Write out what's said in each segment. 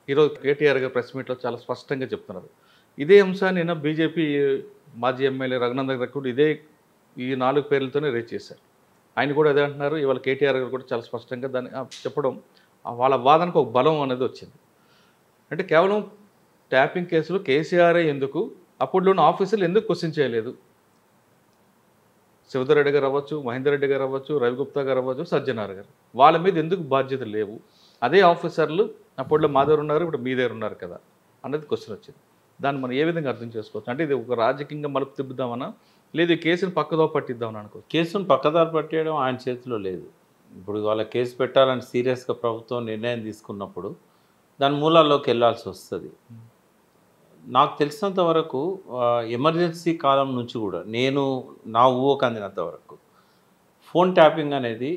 ఈరోజు కేటీఆర్ గారు ప్రెస్ మీట్లో చాలా స్పష్టంగా చెప్తున్నారు. ఇదే అంశాన్ని నిన్న బీజేపీ మాజీ ఎమ్మెల్యే రఘునందన్ గారు కూడా ఈ 4 పేర్లతోనే రేజ్ చేశారు. ఆయన కూడా అదే అంటున్నారు. ఇవాళ కేటీఆర్ గారు కూడా చాలా స్పష్టంగా దాన్ని చెప్పడం వాళ్ళ వాదనకు ఒక బలం అనేది వచ్చింది. అంటే కేవలం ట్యాపింగ్ కేసులో కేసీఆరే ఎందుకు, అప్పుడులోని ఆఫీసర్లు ఎందుకు క్వశ్చన్ చేయలేదు? శివధర్ రెడ్డి గారు అవ్వచ్చు, మహేందర్ రెడ్డి గారు అవ్వచ్చు, రవిగుప్తా గారు అవ్వచ్చు, సజ్జనార్ గారు, వాళ్ళ మీద ఎందుకు బాధ్యతలు లేవు? అదే ఆఫీసర్లు అప్పట్లో మా దగ్గర ఉన్నారు, ఇప్పుడు మీ దగ్గర ఉన్నారు కదా అన్నది క్వశ్చన్ వచ్చింది. దాన్ని మనం ఏ విధంగా అర్థం చేసుకోవచ్చు? అంటే ఇది ఒక రాజకీయంగా మలుపు తిప్పుదామనా, లేదు ఈ కేసును పక్కదో పట్టిద్దామని అనుకోవచ్చు? కేసును పక్కదారి పట్టేయడం ఆయన చేతిలో లేదు. ఇప్పుడు వాళ్ళ కేసు పెట్టాలని సీరియస్గా ప్రభుత్వం నిర్ణయం తీసుకున్నప్పుడు దాని మూలాల్లోకి వెళ్ళాల్సి వస్తుంది. నాకు తెలిసినంత వరకు ఎమర్జెన్సీ కాలం నుంచి కూడా నా ఊహకు అందినంత వరకు ఫోన్ ట్యాపింగ్ అనేది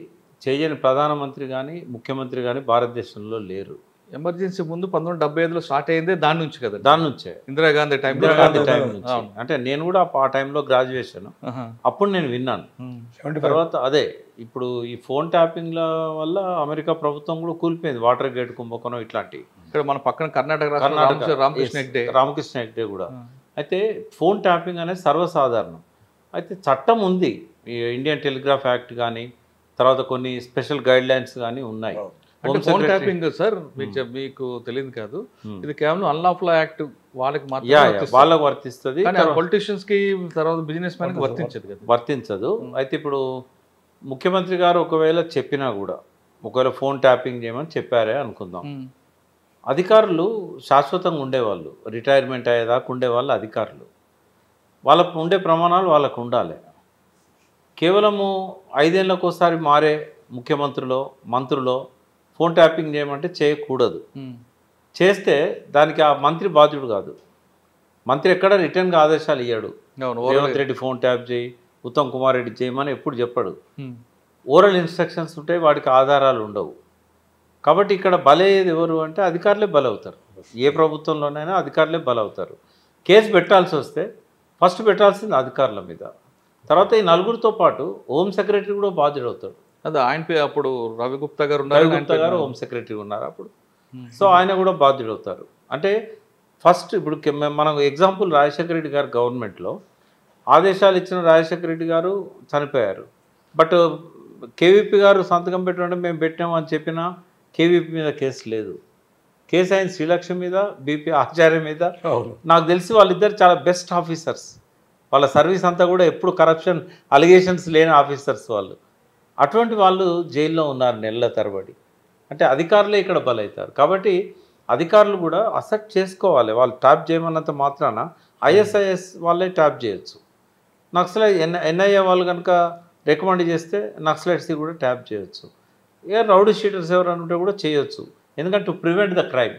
చేయని ప్రధానమంత్రి కానీ ముఖ్యమంత్రి కానీ భారతదేశంలో లేరు. ఎమర్జెన్సీ ముందు 1975లో స్టార్ట్ అయిందే దాని నుంచి కదా, దాని నుంచే ఇందిరాగాంధీ టైం నుంచి. అంటే నేను కూడా ఆ టైంలో గ్రాడ్యుయేషన్, అప్పుడు నేను విన్నాను. తర్వాత అదే ఇప్పుడు ఈ ఫోన్ ట్యాపింగ్ల వల్ల అమెరికా ప్రభుత్వం కూడా కూలిపోయింది, వాటర్ గేట్ కుంభకోణం ఇట్లాంటివి. ఇక్కడ మన పక్కన కర్ణాటక రామకృష్ణ హెగ్డే కూడా. అయితే ఫోన్ ట్యాపింగ్ అనేది సర్వసాధారణం. అయితే చట్టం ఉంది, ఇండియన్ టెలిగ్రాఫ్ యాక్ట్ కానీ తర్వాత కొన్ని స్పెషల్ గైడ్ లైన్స్ కానీ ఉన్నాయి. ఫోన్ ట్యాపింగ్ సార్ మీకు తెలియదు కాదు, ఇది కేవలం అన్లాఫుల్ యాక్ట్ వాళ్ళకి వాళ్ళకి వర్తిస్తుంది, పొలిటీషియన్స్ కి తర్వాత బిజినెస్ మ్యాన్ కి వర్తించదు. అయితే ఇప్పుడు ముఖ్యమంత్రి గారు ఒకవేళ చెప్పినా కూడా, ఒకవేళ ఫోన్ ట్యాపింగ్ చేయమని చెప్పారే అనుకుందాం, అధికారులు శాశ్వతంగా ఉండేవాళ్ళు, రిటైర్మెంట్ అయ్యేదాకా ఉండేవాళ్ళు అధికారులు. వాళ్ళకు ఉండే ప్రమాణాలు వాళ్ళకు ఉండాలి. కేవలము 5 ఏళ్ళకు ఒకసారి మారే ముఖ్యమంత్రులో మంత్రులో ఫోన్ ట్యాపింగ్ చేయమంటే చేయకూడదు. చేస్తే దానికి ఆ మంత్రి బాధ్యుడు కాదు. మంత్రి ఎక్కడ రిటర్న్గా ఆదేశాలు ఇయ్యాడు, రేవంత్ రెడ్డి ఫోన్ ట్యాప్ చేయి, ఉత్తమ్ కుమార్ రెడ్డి చేయమని ఎప్పుడు చెప్పాడు. ఓరల్ ఇన్స్ట్రక్షన్స్ ఉంటాయి, వాడికి ఆధారాలు ఉండవు. కాబట్టి ఇక్కడ బలయ్యేది ఎవరు అంటే అధికారులే బలవుతారు. ఏ ప్రభుత్వంలోనైనా అధికారులే బలవుతారు. కేసు పెట్టాల్సి వస్తే ఫస్ట్ పెట్టాల్సింది అధికారుల మీద, తర్వాత ఈ నలుగురితో పాటు హోమ్ సెక్రటరీ కూడా బాధ్యుడు అవుతాడు. అదే ఆయన అప్పుడు రవిగుప్తా గారు హోమ్ సెక్రటరీ ఉన్నారు అప్పుడు. సో ఆయన కూడా బాధ్యుడు అవుతారు. అంటే ఫస్ట్ ఇప్పుడు మనం ఎగ్జాంపుల్ రాజశేఖర రెడ్డి గారు గవర్నమెంట్లో ఆదేశాలు ఇచ్చిన రాజశేఖర రెడ్డి గారు చనిపోయారు. బట్ కేవీపీ గారు సంతకం పెట్టడం మేము పెట్టామని చెప్పినా కేవీపీ మీద కేసు లేదు. కేసు అయిన శ్రీలక్ష్మి మీద, బీపీ ఆచార్య మీద. నాకు తెలిసి వాళ్ళిద్దరు చాలా బెస్ట్ ఆఫీసర్స్. వాళ్ళ సర్వీస్ అంతా కూడా ఎప్పుడు కరప్షన్ అలిగేషన్స్ లేని ఆఫీసర్స్ వాళ్ళు. అటువంటి వాళ్ళు జైల్లో ఉన్నారు నెలల తరబడి. అంటే అధికారులే ఇక్కడ బలవుతారు. కాబట్టి అధికారులు కూడా అసెప్ట్ చేసుకోవాలి. వాళ్ళు ట్యాప్ చేయమన్నంత మాత్రాన ఐఎస్ఐఎస్ వాళ్ళే ట్యాప్ చేయొచ్చు. నక్సలైట్ ఎన్ఐఏ వాళ్ళు కనుక రికమెండ్ చేస్తే నక్సలైట్స్ కూడా ట్యాప్ చేయొచ్చు. ఇక రౌడీ షీటర్స్ ఎవరైనా ఉంటే కూడా చేయొచ్చు. ఎందుకంటే టు ప్రివెంట్ ద క్రైమ్.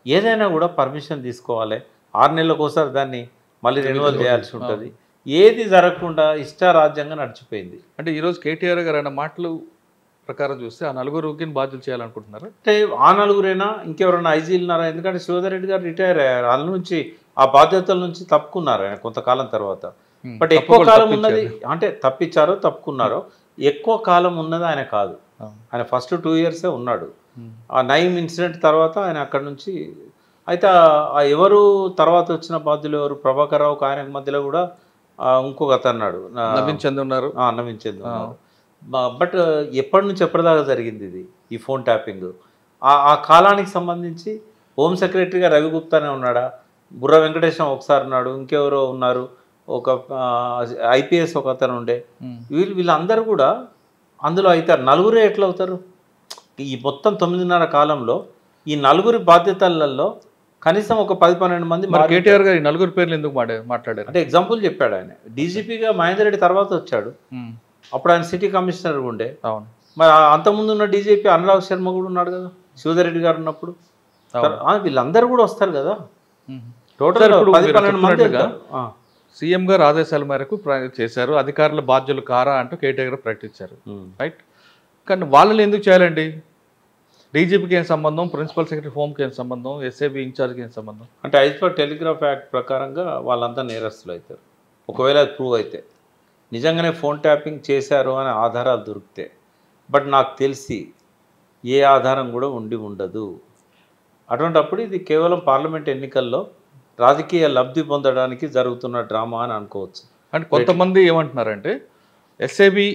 ఏదైనా కూడా పర్మిషన్ తీసుకోవాలి. 6 నెలలకు ఒకసారి దాన్ని మళ్ళీ రెన్యువల్ చేయాల్సి ఉంటుంది. ఏది జరగకుండా ఇష్టారాజ్యంగా నడిచిపోయింది. అంటే ఈరోజు కేటీఆర్ గారు అన్న మాటలు ప్రకారం చూస్తే ఆ నలుగురికి బాధ్యత చేయాలనుకుంటున్నారు. అంటే ఆ నలుగురైనా ఇంకెవరైనా ఐజీలు ఉన్నారా? ఎందుకంటే శివధర్ రెడ్డి గారు రిటైర్ అయ్యారు, వాళ్ళ నుంచి ఆ బాధ్యతల నుంచి తప్పుకున్నారు ఆయన కొంతకాలం తర్వాత. బట్ ఎక్కువ కాలం ఉన్నది అంటే తప్పుకున్నారో ఎక్కువ కాలం ఉన్నది ఆయన కాదు. ఆయన ఫస్ట్ 2 ఇయర్సే ఉన్నాడు. ఆ నైమ్ ఇన్సిడెంట్ తర్వాత ఆయన అక్కడి నుంచి. అయితే ఎవరు తర్వాత వచ్చిన బాధ్యులు ఎవరు? ప్రభాకర్ రావు ఆయనకు మధ్యలో కూడా ఇంకొక అతను అన్నాడు, నవీన్ చంద్ ఉన్నారు. బట్ ఎప్పటి నుంచి ఎప్పటిదాకా జరిగింది ఇది ఈ ఫోన్ ట్యాపింగ్? ఆ కాలానికి సంబంధించి హోమ్ సెక్రటరీగా రవిగుప్తానే ఉన్నాడా, బుర్ర వెంకటేశం ఒకసారి ఉన్నాడు, ఇంకెవరో ఉన్నారు, ఒక ఐపీఎస్ ఒక అతను ఉండే. వీళ్ళందరూ కూడా అందులో అవుతారు. నలుగురే ఎట్లా అవుతారు? ఈ మొత్తం 9.5 కాలంలో ఈ నలుగురి బాధ్యతలలో కనీసం ఒక 10-12 మంది. కేటీఆర్ గారు 4 పేర్లు ఎందుకు మాట్లాడారు అంటే ఎగ్జాంపుల్ చెప్పాడు. ఆయన డీజీపీగా మహేందర్ రెడ్డి తర్వాత వచ్చాడు, అప్పుడు ఆయన సిటీ కమిషనర్ ఉండే. మరి అంతకుముందు ఉన్న డీజీపీ అనురాగ్ శర్మ కూడా ఉన్నాడు కదా శివధర్ రెడ్డి గారు ఉన్నప్పుడు. వీళ్ళందరూ కూడా వస్తారు కదా. టోటల్ 10-12 మంది. సీఎం గారు ఆదేశాల మేరకు చేశారు, అధికారుల బాధ్యులు కారా అంటూ కేటీఆర్ గారు ప్రకటించారు, రైట్? కానీ వాళ్ళని ఎందుకు చేయాలండి? డీజీపీకి ఏం సంబంధం, ప్రిన్సిపల్ సెక్రటరీ హోమ్కి ఏం సంబంధం, ఎస్ఏబీ ఇన్ఛార్జ్కి ఏం సంబంధం? అంటే యాజ్ పర్ టెలిగ్రాఫ్ యాక్ట్ ప్రకారంగా వాళ్ళంతా నేరస్తులు అవుతారు ఒకవేళ అది ప్రూవ్ అయితే. నిజంగానే ఫోన్ ట్యాపింగ్ చేశారు అనే ఆధారాలు దొరికితే. బట్ నాకు తెలిసి ఏ ఆధారం కూడా ఉండదు. అటువంటప్పుడు ఇది కేవలం పార్లమెంట్ ఎన్నికల్లో రాజకీయ లబ్ధి పొందడానికి జరుగుతున్న డ్రామా అని అనుకోవచ్చు. అంటే కొంతమంది ఏమంటున్నారంటే SAB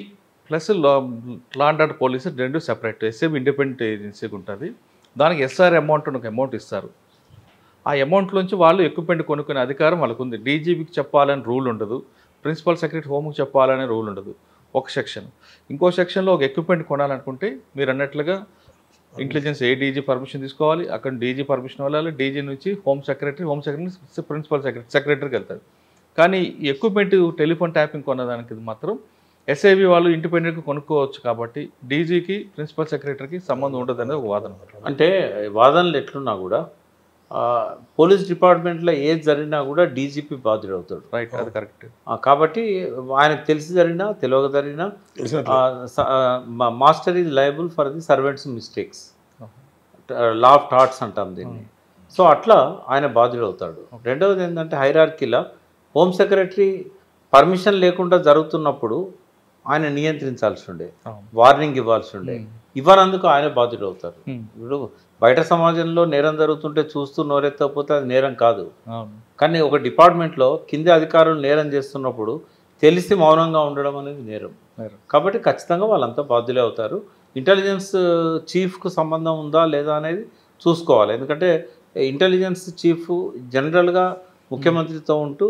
plus law and order police రెండు సెపరేట్. ఎస్ఏబి ఇండిపెండెంట్ ఏజెన్సీకి ఉంటుంది, దానికి ఎస్ఆర్ అమౌంట్ ఒక అమౌంట్ ఇస్తారు. ఆ అమౌంట్లోంచి వాళ్ళు ఎక్విప్మెంట్ కొనుక్కునే అధికారం వాళ్ళకు ఉంది. డీజీపీకి చెప్పాలని రూల్ ఉండదు, ప్రిన్సిపల్ సెక్రటరీ హోమ్కి చెప్పాలనే రూల్ ఉండదు. ఒక సెక్షన్. ఇంకో సెక్షన్లో ఒక ఎక్విప్మెంట్ కొనాలనుకుంటే మీరు అన్నట్లుగా ఇంటెలిజెన్స్ డీజీ పర్మిషన్ తీసుకోవాలి, అక్కడ డీజీ పర్మిషన్ వెళ్ళాలి, డీజీ నుంచి హోమ్ సెక్రటరీ ప్రిన్సిపల్ సెక్రటరీకి వెళ్తారు. కానీ ఈ ఎక్విప్మెంట్ టెలిఫోన్ ట్యాపింగ్ కొనడానికి మాత్రం ఎస్ఐబి వాళ్ళు ఇండిపెండెంట్గా కొనుక్కోవచ్చు. కాబట్టి డీజీకి ప్రిన్సిపల్ సెక్రటరీకి సంబంధం ఉండదు అనేది ఒక వాదన. అంటే వాదనలు ఎట్లున్నా కూడా పోలీస్ డిపార్ట్మెంట్లో ఏది జరిగినా కూడా డీజీపీ బాధ్యుడవుతాడు. రైట్, అది కరెక్ట్. కాబట్టి ఆయనకు తెలిసి జరిగినా తెలియక జరిగినా master is liable for the servants mistakes, law of thoughts అంటాం దీన్ని. సో అట్లా ఆయన బాధ్యుడవుతాడు. రెండవది ఏంటంటే హైరార్కీలో హోమ్ సెక్రటరీ పర్మిషన్ లేకుండా జరుగుతున్నప్పుడు ఆయన నియంత్రించాల్సి ఉండే, వార్నింగ్ ఇవ్వాల్సి ఉండే, ఇవ్వనందుకు ఆయన బాధ్యుడు అవుతారు. ఇప్పుడు బయట సమాజంలో నేరం జరుగుతుంటే చూస్తూ నోరెత్తకపోతే అది నేరం కాదు. కానీ ఒక డిపార్ట్మెంట్లో కింది అధికారులు నేరం చేస్తున్నప్పుడు తెలిసి మౌనంగా ఉండడం అనేది నేరం. కాబట్టి ఖచ్చితంగా వాళ్ళంతా బాధ్యులే అవుతారు. ఇంటెలిజెన్స్ చీఫ్కు సంబంధం ఉందా లేదా అనేది చూసుకోవాలి. ఎందుకంటే ఇంటెలిజెన్స్ చీఫ్ జనరల్గా ముఖ్యమంత్రితో ఉంటూ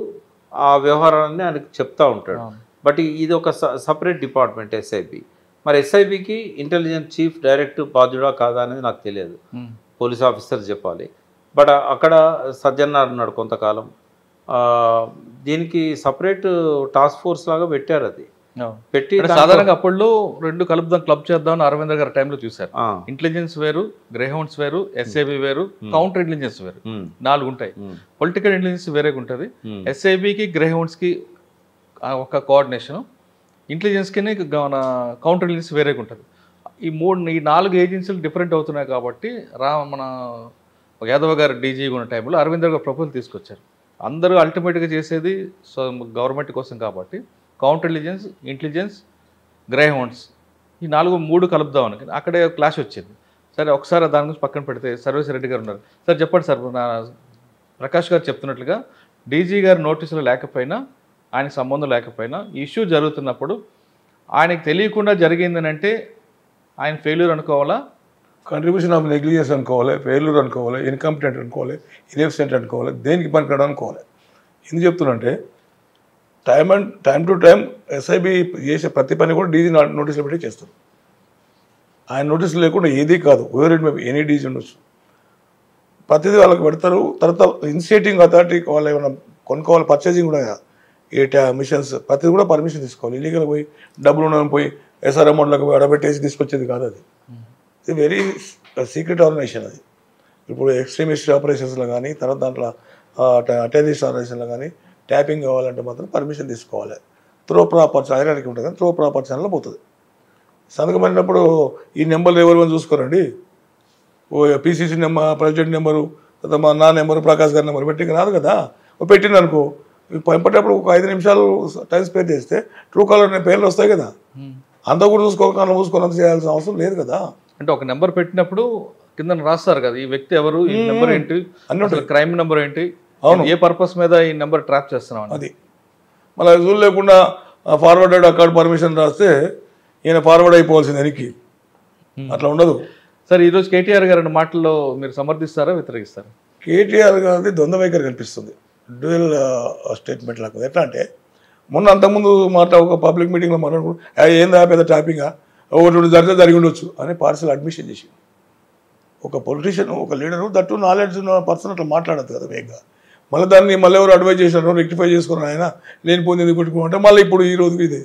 ఆ వ్యవహారాన్ని ఆయనకు చెప్తూ ఉంటాడు. బట్ ఇది ఒక సపరేట్ డిపార్ట్మెంట్ ఎస్ఐబి. మరి ఎస్ఐబికి ఇంటెలిజెన్స్ చీఫ్ డైరెక్ట్ బాధ్యుడా కాదా అనేది నాకు తెలియదు, పోలీస్ ఆఫీసర్ చెప్పాలి. బట్ అక్కడ సజ్జనార్ ఉన్నాడు కొంతకాలం, దీనికి సపరేట్ టాస్క్ ఫోర్స్ లాగా పెట్టారు. అది పెట్టి సాధారణంగా అప్పుడు రెండు కలుపుదాం క్లబ్ చేద్దామని అరవింద్ గారి టైంలో చూశారు. ఇంటెలిజెన్స్ వేరు, గ్రేహౌండ్స్ వేరు, ఎస్ఐబి వేరు, కౌంటర్ ఇంటెలిజెన్స్ వేరు, 4 ఉంటాయి. పొలిటికల్ ఇంటెలిజెన్స్ వేరేగా ఉంటుంది. ఎస్ఐబికి గ్రేహౌండ్స్కి ఒక కోఆర్డినేషను, ఇంటెలిజెన్స్కి మన కౌంటర్ ఇంటెలిజెన్స్ వేరేగా ఉంటుంది. ఈ 4 ఏజెన్సీలు డిఫరెంట్ అవుతున్నాయి. కాబట్టి మన యాదవ్ గారు డీజీగా ఉన్న టైంలో అరవింద్ గారు ప్రపోజల్ తీసుకొచ్చారు. అందరూ అల్టిమేట్గా చేసేది గవర్నమెంట్ కోసం కాబట్టి కౌంటర్ ఇంటెలిజెన్స్, గ్రేహౌండ్స్ ఈ 3 కలుపుదామని. అక్కడే క్లాష్ వచ్చింది. సరే ఒకసారి దాని గురించి పక్కన పెడితే సర్వేశ్వర రెడ్డి గారు ఉన్నారు. సార్ చెప్పండి సార్, నా ప్రకాష్ గారు చెప్తున్నట్లుగా డీజీ గారు నోటీసులు లేకపోయినా, ఆయనకు సంబంధం లేకపోయినా ఇష్యూ జరుగుతున్నప్పుడు ఆయనకు తెలియకుండా జరిగిందని అంటే ఆయన ఫెయిల్యూర్ అనుకోవాలా, కంట్రిబ్యూషన్ ఆఫ్ నెగ్లిజెన్స్ అనుకోవాలి, ఫెయిల్యూర్ అనుకోవాలి, ఇన్కంపిటెంట్ అనుకోవాలి, ఇన్ఎఫిషియెంట్ అనుకోవాలి, దేనికి పనికిరాడు అనుకోవాలి. ఎందుకు చెప్తున్నంటే టైం టు టైం ఎస్ఐబి చేసే ప్రతి పని కూడా డీజీ నోటీసులు పెట్టి చేస్తారు. ఆయన నోటీసులు లేకుండా ఏదీ కాదు, over it maybe any DG ఉండొచ్చు, ప్రతిదీ వాళ్ళకి పెడతారు. తర్వాత ఇన్స్టిట్యూటింగ్ అథారిటీ వాళ్ళు ఏమైనా కొనుక్కోవాలి, పర్చేసింగ్ కూడా ఏ మిషన్స్ ప్రతిదీ కూడా పర్మిషన్ తీసుకోవాలి. ఇల్లీగల్ పోయి డబ్బులు ఉన్నామని పోయి ఎస్ఆర్ అమౌంట్లకు పోయి అడబెట్టేసి తీసుకొచ్చేది కాదు. అది ఇది వెరీ సీక్రెట్ ఆర్గనైజేషన్. అది ఇప్పుడు ఎక్స్ట్రీమిస్ట్ ఆపరేషన్స్లో కానీ, తర్వాత దాంట్లో టెర్రరిస్ట్ ఆపరేషన్లో కానీ ట్యాపింగ్ కావాలంటే మాత్రం పర్మిషన్ తీసుకోవాలి. త్రో ప్రాపర్ ఐరానికి ఉంటుంది కానీ త్రో ప్రాపర్ ఛానల్లో పోతుంది. సంతకం పడినప్పుడు ఈ నెంబర్లు ఎవరు చూసుకోరండి, ఓ పీసీసీ నెంబర్, ప్రెసిడెంట్ నెంబరు, మా నా నెంబరు, ప్రకాష్ గారి నెంబరు పెట్టి రాదు కదా. పెట్టింది అనుకో, పంపేటప్పుడు ఒక 5 నిమిషాలు టైం స్పెండ్ చేస్తే ట్రూ కాలర్ పేర్లు వస్తాయి కదా, అంతా కూడా చూసుకోవాలని చేయాల్సిన అవసరం లేదు కదా. అంటే ఒక నెంబర్ పెట్టినప్పుడు కింద రాస్తారు కదా, ఈ వ్యక్తి ఎవరు, ఈ నెంబర్ ఏంటి, అసలు క్రైమ్ నెంబర్ ఏంటి, ఏ పర్పస్ మీద ఈ నెంబర్ ట్రాప్ చేస్తున్నాం అది. మళ్ళీ రూల్ లేకుండా ఫార్వర్డెడ్ అకౌంట్ పర్మిషన్ రాస్తే ఈయన ఫార్వర్డ్ అయిపోవాల్సింది వెనక్కి, అట్లా ఉండదు. సార్ ఈరోజు కేటీఆర్ గారి మాటల్లో మీరు సమర్థిస్తారా వ్యతిరేకిస్తారా? కేటీఆర్ గారిది ద్వంద్వ వైఖరి కనిపిస్తుంది, డ్యూయల్ స్టేట్మెంట్ లాగా. ఎట్లా అంటే మొన్న అంతకుముందు ఒక పబ్లిక్ మీటింగ్లో మాట్లాడుకుంటూ ఏందా పెద్ద ట్యాపింగా, ఒకటి జరిగి ఉండొచ్చు అని పార్సల్ అడ్మిషన్ చేసి, ఒక పొలిటీషియన్, ఒక లీడరు, దట్టు నాలెడ్జ్ ఉన్న పర్సన్ అట్లా మాట్లాడద్దు కదా వేగంగా. మళ్ళీ దాన్ని మళ్ళీ ఎవరు అడ్వైజ్ చేసినారు, రెక్టిఫై చేసుకున్నారు, ఆయన నేను పొందింది కొట్టుకోమంటే మళ్ళీ ఇప్పుడు ఈ రోజుకి ఇది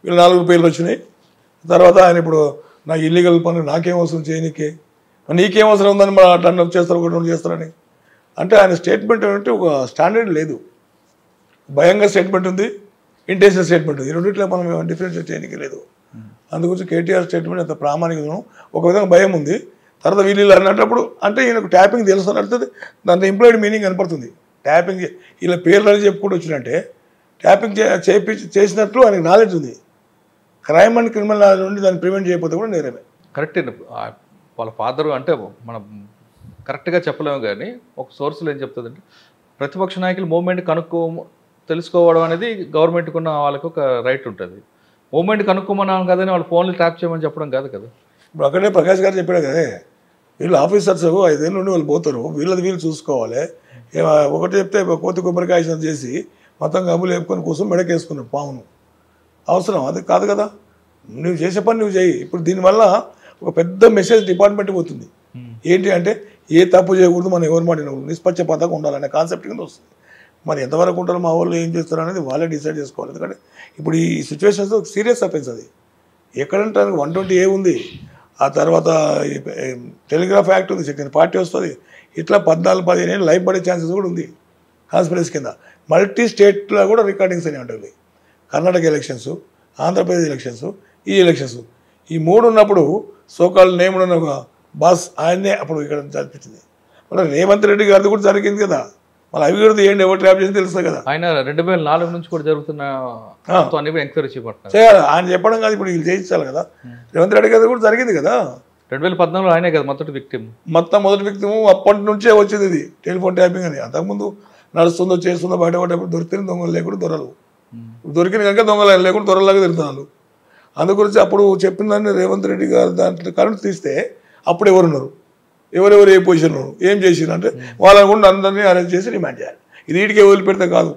వీళ్ళు 4 పేర్లు వచ్చినాయి. తర్వాత ఆయన ఇప్పుడు నా ఇల్లీగల్ పనులు నాకేం అవసరం చేయనీకే, నీకేం అవసరం ఉందని మన అట్లా చేస్తారు, ఒకటి చేస్తారని. అంటే ఆయన స్టేట్మెంట్ అంటే ఒక స్టాండర్డ్ లేదు, భయంగా స్టేట్మెంట్ ఉంది, ఇంటెన్షన్ స్టేట్మెంట్ ఉంది. ఈ రెండిట్లో మనం డిఫరెన్షియేట్ చేయడానికి లేదు. అందుగురించి కేటీఆర్ స్టేట్మెంట్ అంత ప్రామాణికం, ఒక విధంగా భయం ఉంది. తర్వాత వీళ్ళు అన్నప్పుడు అంటే ఈయనకు ట్యాపింగ్ తెలుసు అని అడుగుతుంది, దాంట్లో ఎంప్లాయిడ్ మీనింగ్ కనపడుతుంది. ట్యాపింగ్ ఇలా పేర్లు అని చెప్పుకుంటూ వచ్చినట్టే ట్యాపింగ్ చేసినట్లు ఆయనకు నాలెడ్జ్ ఉంది. క్రైమ్ అండ్ క్రిమినల్ నాలెడ్జ్ ఉండి దాన్ని ప్రివెంట్ చేయకపోతే కూడా నేరమే. కరెక్ట్. వాళ్ళ ఫాదర్ అంటే మన కరెక్ట్గా చెప్పలేము కానీ ఒక సోర్స్లో ఏం చెప్తుందంటే ప్రతిపక్ష నాయకులు మూవ్మెంట్ తెలుసుకోవడం అనేది గవర్నమెంట్కి ఉన్న వాళ్ళకి ఒక రైట్ ఉంటుంది. మూవ్మెంట్ కనుక్కోమన్నాం కదని వాళ్ళు ఫోన్లు ట్యాప్ చేయమని చెప్పడం కాదు కదా. ఇప్పుడు అక్కడే ప్రకాష్ గారు చెప్పాడు కదే, వీళ్ళు ఆఫీసర్స్ 5 ఏళ్ళ నుండి వాళ్ళు పోతారు, వీళ్ళు చూసుకోవాలి. ఒకటి చెప్తే కోతి కొబ్బరికాయ చేసి మొత్తం గమ్ములు వేపుకొని కూర్చొని మెడకేసుకున్నాడు పామును. అవసరం అది కాదు కదా. నువ్వు చేసే పని నువ్వు చేయి. ఇప్పుడు దీనివల్ల ఒక పెద్ద మెసేజ్ డిపార్ట్మెంట్ పోతుంది. ఏంటి అంటే ఏ తప్పు చేయకూడదు, మనం ఎవరు మాట నిష్పక్షపాతంగా ఉండాలనే కాన్సెప్ట్ కింద వస్తుంది. మరి ఎంతవరకు ఉంటారో మా వాళ్ళు ఏం చేస్తారు అనేది వాళ్ళే డిసైడ్ చేసుకోవాలి. ఎందుకంటే ఇప్పుడు ఈ సిచ్యువేషన్స్ సీరియస్ అఫెన్స్ అది. ఎక్కడంటే 120A ఉంది, ఆ తర్వాత టెలిగ్రాఫ్ యాక్ట్ ఉంది, సెకండ్ పార్టీ వస్తుంది. ఇట్లా 14-15 ఏళ్ళు లైఫ్ పడే ఛాన్సెస్ కూడా ఉంది కాన్స్పిరసీ కింద. మల్టీ స్టేట్లో కూడా రికార్డింగ్స్ అనేవి ఉంటాయి. కర్ణాటక ఎలక్షన్స్, ఆంధ్రప్రదేశ్ ఎలక్షన్స్, ఈ ఎలక్షన్స్, ఈ 3 ఉన్నప్పుడు సోకాల్ నేమ్డ్ ఉన్న ఒక బాస్ ఆయన్నే అప్పుడు ఇక్కడ జరిపించింది. మళ్ళీ రేవంత్ రెడ్డి గారిది కూడా జరిగింది కదా. మళ్ళీ అవి కూడా ఏంటి ఎవరు ట్రాప్ చేసి తెలుస్తుంది కదా. ఆయన 2004 నుంచి కూడా జరుగుతున్న ఎంక్వైరీ చేయబడుతున్నారు చేయాలి. ఆయన చెప్పడం కాదు, ఇప్పుడు వీళ్ళు చేయించాలి కదా. రేవంత్ రెడ్డి గారి కూడా జరిగింది కదా. 2014లో ఆయనే కదా మొదటి విక్టిమ్. మొదటి వ్యక్తిము అప్పటి నుంచే వచ్చింది ఇది టెలిఫోన్ ట్యాపింగ్ అని. అంతకుముందు నడుస్తుందో చేస్తుందో బయటపడేప్పుడు దొరికిన దొంగలు లేకుండా దొరలు, దొరికిన కనుక దొంగలు లేకుండా దొరలాగా తిరుగుతున్నారు. అందుగురించి అప్పుడు చెప్పిన రేవంత్ రెడ్డి గారు దాంట్లో కరెంట్ తీస్తే అప్పుడు ఎవరున్నారు, ఎవరెవరు ఏ పొజిషన్ ఉన్నారు, ఏం చేసినారు అంటే వాళ్ళని కూడా అందరినీ అరెస్ట్ చేసి రిమాండ్ చేయాలి. ఇది వీటికే వదిలిపెడితే కాదు.